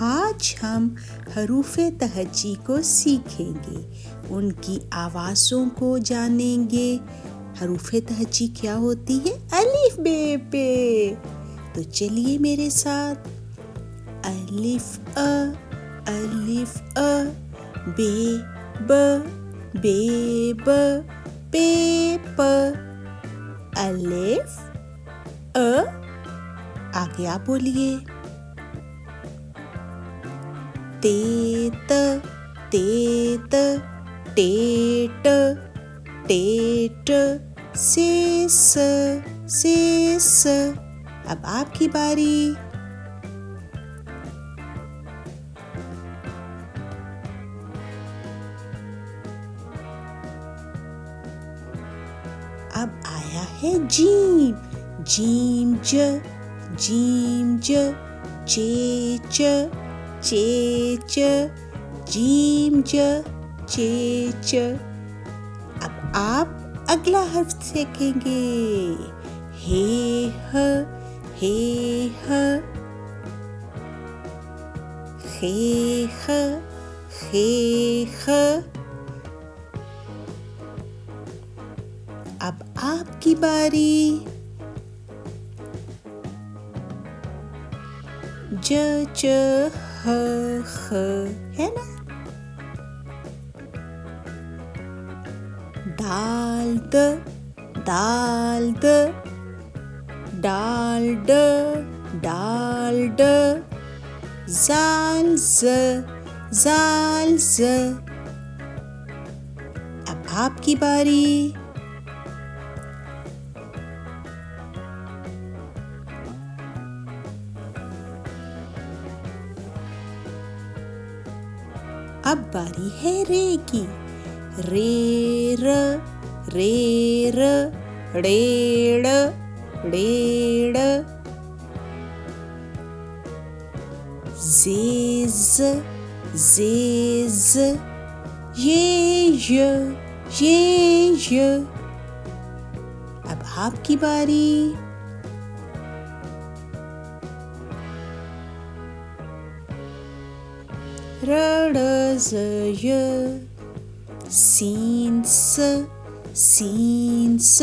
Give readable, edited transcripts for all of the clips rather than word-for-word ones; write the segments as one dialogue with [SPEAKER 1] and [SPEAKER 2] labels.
[SPEAKER 1] आज हम हरूफ़े तहज्जी को सीखेंगे, उनकी आवाज़ों को जानेंगे। हरूफ़े तहज्जी क्या होती है? अलिफ बे पे। तो चलिए मेरे साथ। अलिफ अ, बे ब, पे प। अलिफ अ, आगे आप बोलिए। तेत तेत, टेट टेट, सेस सेस। अब आपकी बारी। अब आया है जीम। जीम ज, चेच चेच, जीम ज, चेच। अब आप अगला हर्फ सीखेंगे। हे ह, खे ख। अब आपकी बारी। ज च ह ख, है ना? दाल द, डाल ड, जाल ज। अब आपकी बारी। अब बारी है रे की। रेर रेड़, जेज ये य। अब आपकी बारी। रड़ ज़ य, सीन स, शीन श,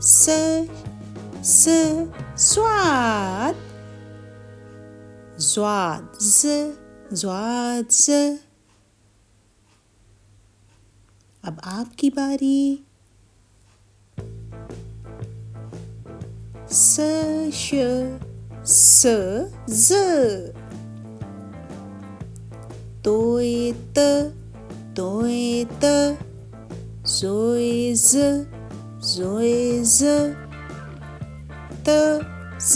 [SPEAKER 1] स, स्वाद ज। अब आपकी बारी। स ज, तोएत जोएज त ज,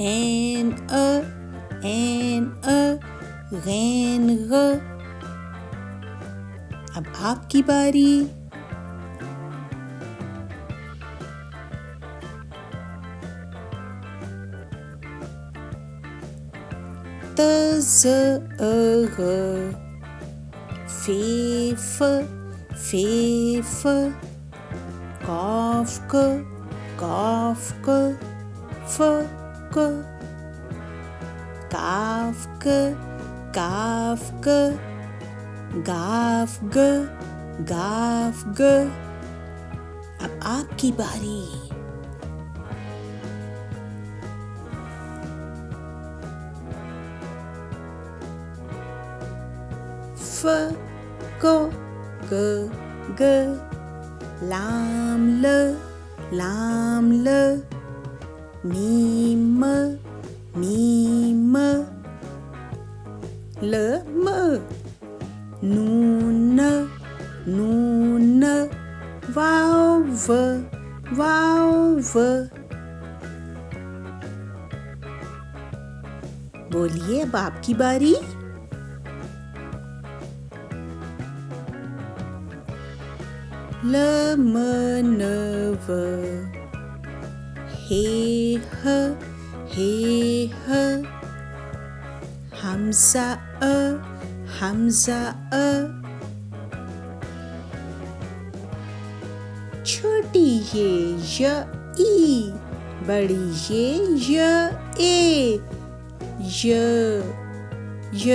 [SPEAKER 1] ऐन अ, गैन ग। अब आपकी बारी। त ज ग, फेफ काफ क, फ क, काफ क, गाफ ग। अब आपकी बारी। फ को ग, लाम ल, मीम ल म, नून वाव व। बोलिए, अब आपकी बारी। ल म न व, हे ह, हमजा अ, छोटी ये य ई, बड़ी ये य ए, य